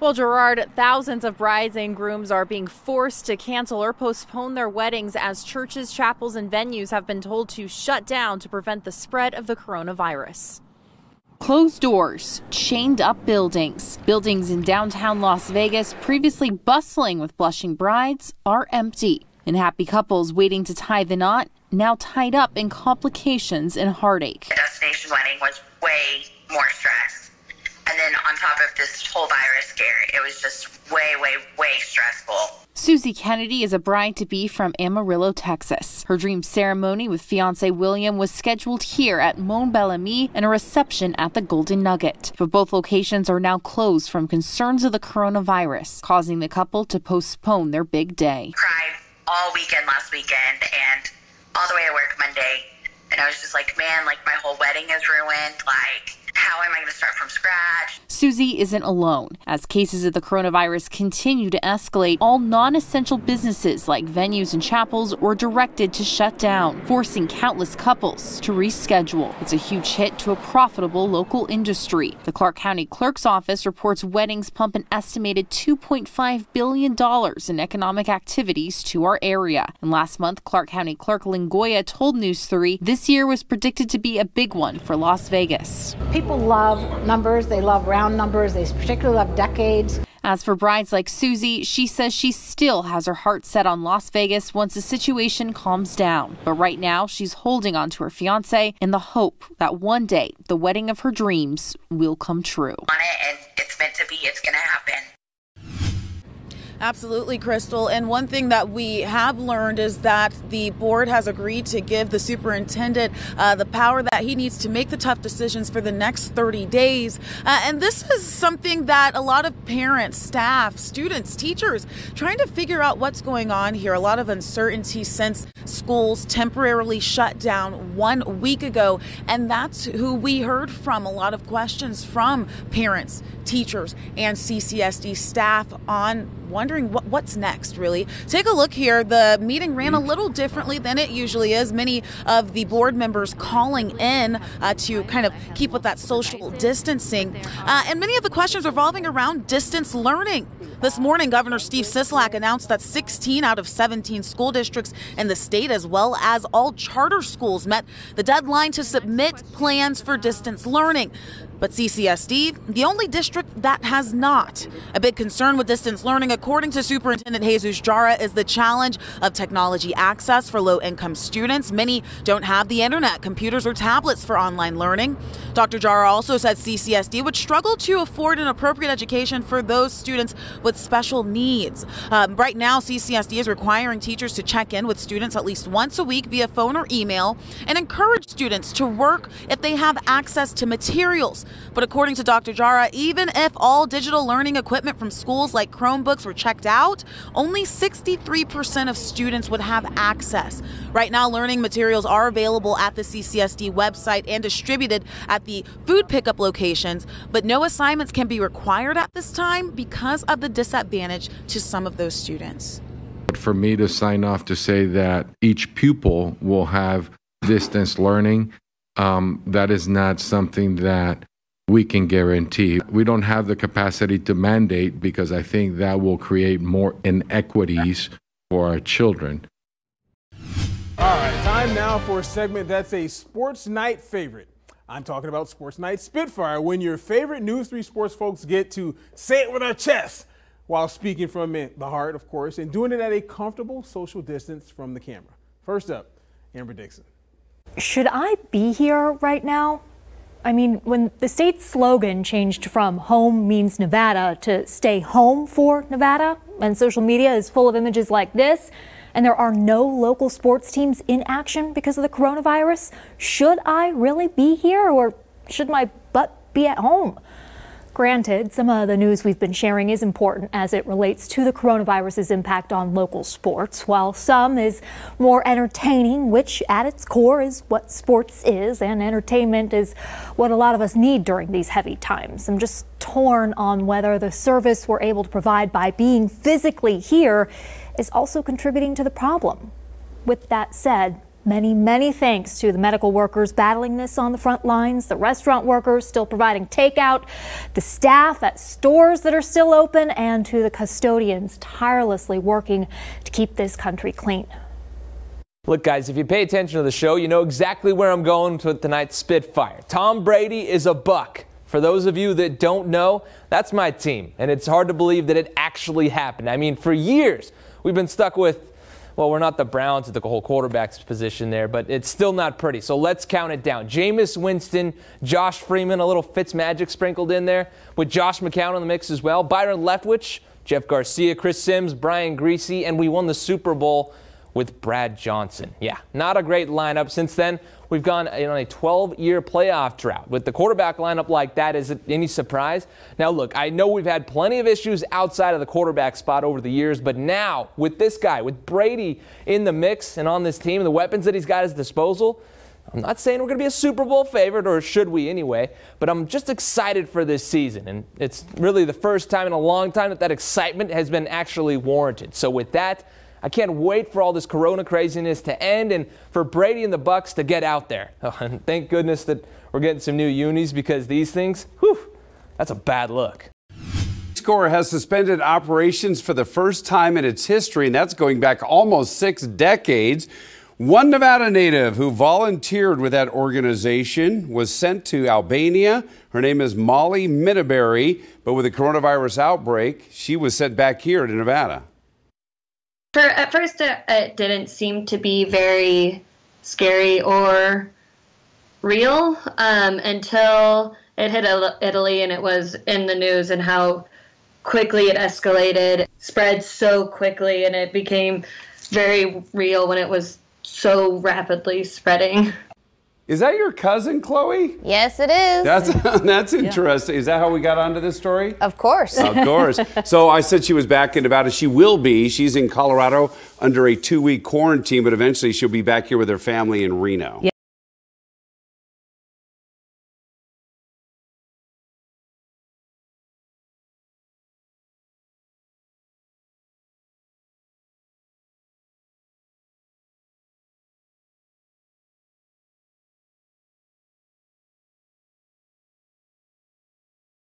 Well, Gerard, thousands of brides and grooms are being forced to cancel or postpone their weddings as churches, chapels, and venues have been told to shut down to prevent the spread of the coronavirus. Closed doors, chained up buildings. Buildings in downtown Las Vegas, previously bustling with blushing brides, are empty. And happy couples waiting to tie the knot, now tied up in complications and heartache. The destination wedding was way more stress. And then on top of this whole virus scare, it was just way stressful. Susie Kennedy is a bride-to-be from Amarillo, Texas. Her dream ceremony with fiancé William was scheduled here at Mon Bel-Ami and a reception at the Golden Nugget. But both locations are now closed from concerns of the coronavirus, causing the couple to postpone their big day. Cried all weekend last weekend and all the way to work Monday. And I was just like, man, like my whole wedding is ruined. Like, how am I going to start from scratch? Susie isn't alone. As cases of the coronavirus continue to escalate, all non-essential businesses like venues and chapels were directed to shut down, forcing countless couples to reschedule. It's a huge hit to a profitable local industry. The Clark County Clerk's Office reports weddings pump an estimated $2.5 billion in economic activities to our area. And last month, Clark County Clerk Lingoya told News 3 this year was predicted to be a big one for Las Vegas. People love numbers, they love round numbers, they particularly love decades. As for brides like Susie, she says she still has her heart set on Las Vegas once the situation calms down. But right now, she's holding on to her fiancé in the hope that one day the wedding of her dreams will come true. On it, and it's meant to be, it's going to happen. Absolutely, Crystal. And one thing that we have learned is that the board has agreed to give the superintendent the power that he needs to make the tough decisions for the next 30 days. And this is something that a lot of parents, staff, students, teachers trying to figure out what's going on here. A lot of uncertainty since schools temporarily shut down 1 week ago. And that's who we heard from. A lot of questions from parents, teachers, and CCSD staff on wondering what's next, really. Take a look here. The meeting ran a little differently than it usually is. Many of the board members calling in to kind of keep with that social distancing. And many of the questions revolving around distance learning. This morning, Governor Steve Sisolak announced that 16 out of 17 school districts in the state, as well as all charter schools, met the deadline to submit plans for distance learning. But CCSD, the only district that has not. A big concern with distance learning, according to Superintendent Jesus Jara, is the challenge of technology access for low-income students. Many don't have the internet, computers, or tablets for online learning. Dr. Jara also said CCSD would struggle to afford an appropriate education for those students with special needs. Right now, CCSD is requiring teachers to check in with students at least once a week via phone or email and encourage students to work if they have access to materials. But according to Dr. Jara, even if all digital learning equipment from schools like Chromebooks were checked out, only 63% of students would have access. Right now, learning materials are available at the CCSD website and distributed at the food pickup locations, but no assignments can be required at this time because of the disadvantage to some of those students. For me to sign off to say that each pupil will have distance learning, that is not something that we can guarantee. We don't have the capacity to mandate because I think that will create more inequities for our children. All right, time now for a segment that's a sports night favorite. I'm talking about Sports Night Spitfire, when your favorite News 3 sports folks get to say it with our chest while speaking from the heart, of course, and doing it at a comfortable social distance from the camera. First up, Amber Dixon. Should I be here right now? I mean, when the state's slogan changed from home means Nevada to stay home for Nevada, and social media is full of images like this, and there are no local sports teams in action because of the coronavirus, should I really be here, or should my butt be at home? Granted, some of the news we've been sharing is important as it relates to the coronavirus's impact on local sports, while some is more entertaining, which at its core is what sports is, and entertainment is what a lot of us need during these heavy times. I'm just torn on whether the service we're able to provide by being physically here is also contributing to the problem. With that said, Many, many thanks to the medical workers battling this on the front lines, the restaurant workers still providing takeout, the staff at stores that are still open, and to the custodians tirelessly working to keep this country clean. Look, guys, if you pay attention to the show, you know exactly where I'm going with tonight's Spitfire. Tom Brady is a Buck. For those of you that don't know, that's my team, and it's hard to believe that it actually happened. I mean, for years, we've been stuck with, well, we're not the Browns at the whole quarterback's position there, but it's still not pretty. So let's count it down. Jameis Winston, Josh Freeman, a little Fitzmagic sprinkled in there, with Josh McCown in the mix as well, Byron Leftwich, Jeff Garcia, Chris Sims, Brian Griese, and we won the Super Bowl with Brad Johnson. Yeah, not a great lineup. Since then, we've gone on a 12-year playoff drought. With the quarterback lineup like that, is it any surprise? Now, look, I know we've had plenty of issues outside of the quarterback spot over the years, but now, with this guy, with Brady in the mix and on this team, and the weapons that he's got at his disposal, I'm not saying we're going to be a Super Bowl favorite, or should we anyway, but I'm just excited for this season, and it's really the first time in a long time that excitement has been actually warranted. So with that, I can't wait for all this corona craziness to end and for Brady and the Bucs to get out there. Oh, and thank goodness that we're getting some new unis, because these things, whew, that's a bad look. Corps has suspended operations for the first time in its history, and that's going back almost 6 decades. One Nevada native who volunteered with that organization was sent to Albania. Her name is Molly Midaberry, but with the coronavirus outbreak, she was sent back here to Nevada. At first, it didn't seem to be very scary or real until it hit Italy and it was in the news, and how quickly it escalated, spread so quickly, and it became very real when it was so rapidly spreading. Is that your cousin, Chloe? Yes, it is. That's interesting. Yeah. Is that how we got onto this story? Of course. Of course. So I said she was back in Nevada. She will be. She's in Colorado under a 2-week quarantine, but eventually she'll be back here with her family in Reno. Yeah.